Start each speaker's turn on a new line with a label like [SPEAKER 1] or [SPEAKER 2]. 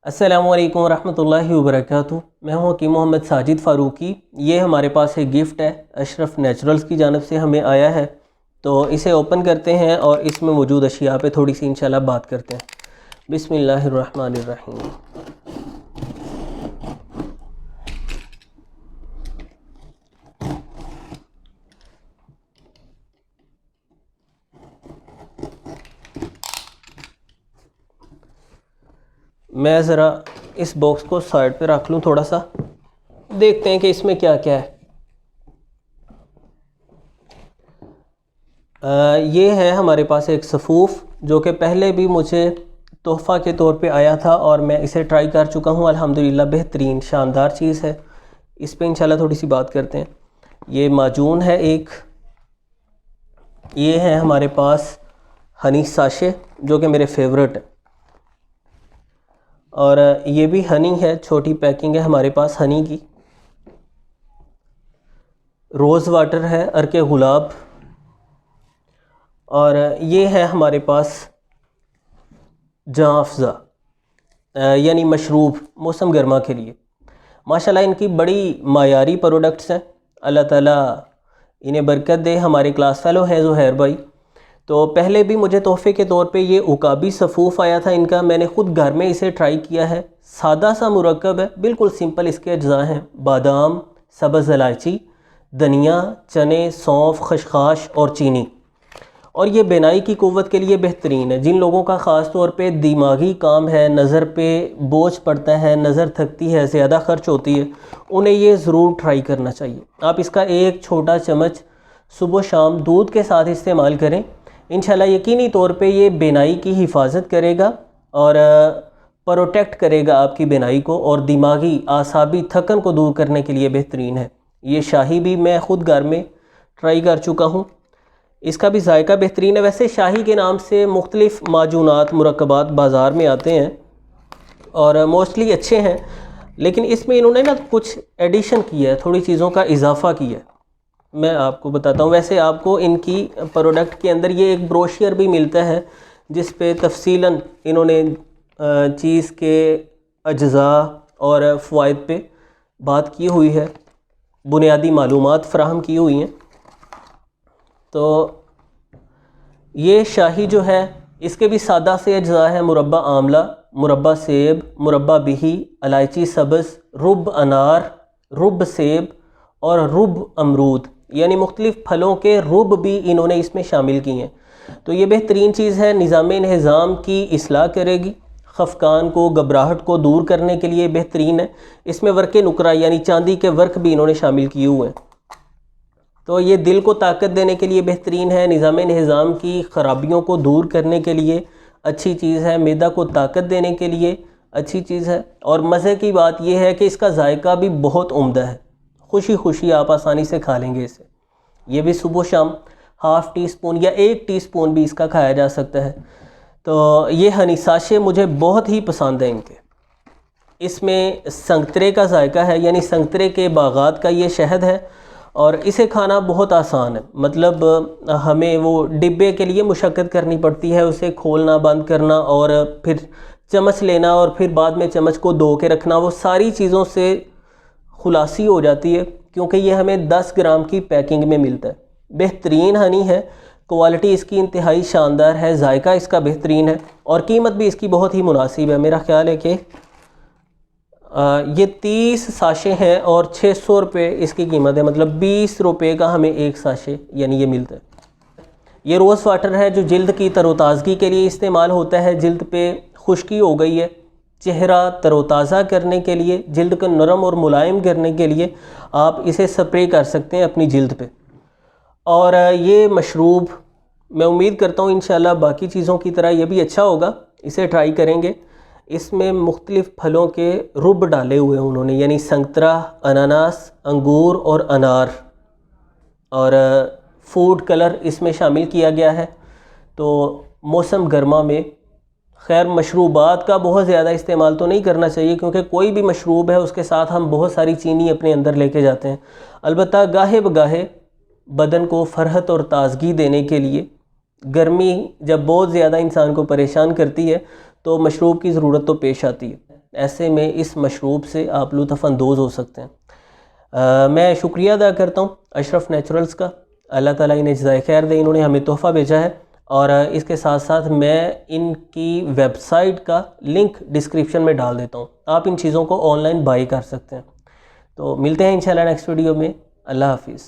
[SPEAKER 1] अस्सलामु अलैकुम वरहमतुल्लाहि वबरकातुहू। मैं हूँ हकीम मोहम्मद साजिद फ़ारूकी। ये हमारे पास एक गिफ़्ट है, अशरफ नेचुरल्स की जानब से हमें आया है। तो इसे ओपन करते हैं और इसमें मौजूद अशिया पे थोड़ी सी इंशाल्लाह बात करते हैं। बिस्मिल्लाहिर्रहमानिर्रहीम। मैं ज़रा इस बॉक्स को साइड पे रख लूँ, थोड़ा सा देखते हैं कि इसमें क्या क्या है। ये है हमारे पास एक सफ़ूफ़ जो कि पहले भी मुझे तोहफ़ा के तौर पे आया था और मैं इसे ट्राई कर चुका हूँ। अल्हम्दुलिल्लाह बेहतरीन शानदार चीज़ है। इस पे इंशाल्लाह थोड़ी सी बात करते हैं। ये माजून है एक। ये है हमारे पास हनी साशे जो कि मेरे फेवरेट है, और ये भी हनी है, छोटी पैकिंग है हमारे पास हनी की। रोज़ वाटर है, अर्के गुलाब, और ये है हमारे पास जाँ अफ़ज़ा यानी मशरूब मौसम गर्मा के लिए। माशाल्लाह इनकी बड़ी मायारी प्रोडक्ट्स हैं। अल्लाह ताला इन्हें बरकत दे। हमारे क्लास फेलो है ज़ुहैर भाई। तो पहले भी मुझे तोहफ़े के तौर पे ये उकाबी सफ़ूफ़ आया था इनका। मैंने ख़ुद घर में इसे ट्राई किया है। सादा सा मुरक्कब है, बिल्कुल सिंपल इसके अज्जा हैं। बादाम, सब्ज़ इलायची, धनिया, चने, सौंफ, खसखस और चीनी। और ये बिनाई की क़ुव्वत के लिए बेहतरीन है। जिन लोगों का ख़ास तौर पे दिमागी काम है, नज़र पे बोझ पड़ता है, नज़र थकती है, ज़्यादा खर्च होती है, उन्हें ये ज़रूर ट्राई करना चाहिए। आप इसका एक छोटा चम्मच सुबह शाम दूध के साथ इस्तेमाल करें। इंशाल्लाह यकीनी तौर पे ये बिनाई की हिफाजत करेगा और प्रोटेक्ट करेगा आपकी बिनाई को, और दिमागी आसाबी थकन को दूर करने के लिए बेहतरीन है। ये शाही भी मैं ख़ुद घर में ट्राई कर चुका हूँ। इसका भी जायका बेहतरीन है। वैसे शाही के नाम से मुख्तलिफ़ माजूनात मुरक्कबात बाज़ार में आते हैं और मोस्टली अच्छे हैं, लेकिन इसमें इन्होंने ना कुछ एडिशन किया है, थोड़ी चीज़ों का इजाफ़ा किया है। मैं आपको बताता हूँ। वैसे आपको इनकी प्रोडक्ट के अंदर ये एक ब्रोशर भी मिलता है जिस पे तफसीलन इन्होंने चीज़ के अज्जा और फ़वाइद पे बात की हुई है, बुनियादी मालूमात फ़राहम की हुई हैं। तो ये शाही जो है इसके भी सादा से अज्जा है। मुरब्बा आमला, मुरब्बा सेब, मुरब्बा बिही, इलायची सब्ज़, रुब अनार, रुब सेब और रुब अमरूद, यानी मुख्तलिफ़ फलों के रुब भी इन्होंने इसमें शामिल किए हैं। तो ये बेहतरीन चीज़ है, निज़ाम की इस्लाह करेगी, खफकान को, घबराहट को दूर करने के लिए बेहतरीन है। इसमें वर्क नुकरा यानी चांदी के वर्क भी इन्होंने शामिल किए हुए हैं। तो ये दिल को ताकत देने के लिए बेहतरीन है, निज़ाम की ख़राबियों को दूर करने के लिए अच्छी चीज़ है, मैदा को ताकत देने के लिए अच्छी चीज़ है। और मज़े की बात यह है कि इसका जायका भी बहुत उम्दा है, खुशी खुशी आप आसानी से खा लेंगे इसे। ये भी सुबह शाम हाफ़ टी स्पून या 1 टीस्पून भी इसका खाया जा सकता है। तो ये हनी साशे मुझे बहुत ही पसंद है इनके। इसमें संतरे का जायका है, यानी संतरे के बागात का ये शहद है, और इसे खाना बहुत आसान है। मतलब हमें वो डिब्बे के लिए मुशक्क़त करनी पड़ती है, उसे खोलना बंद करना और फिर चम्मच लेना और फिर बाद में चम्मच को धो के रखना, वो सारी चीज़ों से खुलासी हो जाती है, क्योंकि ये हमें 10 ग्राम की पैकिंग में मिलता है। बेहतरीन हनी है, क्वालिटी इसकी इंतहाई शानदार है, जायका इसका बेहतरीन है और कीमत भी इसकी बहुत ही मुनासिब है। मेरा ख्याल है कि ये 30 साशे हैं और 600 रुपये इसकी कीमत है। मतलब 20 रुपये का हमें एक साशे यानी ये मिलता है। ये रोज़ वाटर है जो जिल्द की तरोताज़गी के लिए इस्तेमाल होता है। जिल्द पे खुश्की हो गई है, चेहरा तरोताज़ा करने के लिए, जिल्द को नरम और मुलायम करने के लिए आप इसे स्प्रे कर सकते हैं अपनी जिल्द पे। और ये मशरूब मैं उम्मीद करता हूँ इंशाल्लाह बाकी चीज़ों की तरह ये भी अच्छा होगा, इसे ट्राई करेंगे। इसमें मुख्तलिफ़ फलों के रुब डाले हुए हैं उन्होंने, यानी संतरा, अनानास, अंगूर और अनार, और फूड कलर इसमें शामिल किया गया है। तो मौसम गर्मा में खैर मशरूबात का बहुत ज़्यादा इस्तेमाल तो नहीं करना चाहिए, क्योंकि कोई भी मशरूब है उसके साथ हम बहुत सारी चीनी अपने अंदर लेके जाते हैं। अलबत्ता गाहे बगाहे बदन को फ़रहत और ताज़गी देने के लिए, गर्मी जब बहुत ज़्यादा इंसान को परेशान करती है तो मशरूब की ज़रूरत तो पेश आती है। ऐसे में इस मशरूब से आप लुत्फ़ अंदोज़ हो सकते हैं। मैं शुक्रिया अदा करता हूँ अशरफ नेचुरल्स का, अल्लाह ताला इन्हें जज़ाए खैर दे, इन्होंने हमें तोहफ़ा भेजा है। और इसके साथ साथ मैं इनकी वेबसाइट का लिंक डिस्क्रिप्शन में डाल देता हूँ, आप इन चीज़ों को ऑनलाइन बाई कर सकते हैं। तो मिलते हैं इंशाल्लाह नेक्स्ट वीडियो में। अल्लाह हाफिज़।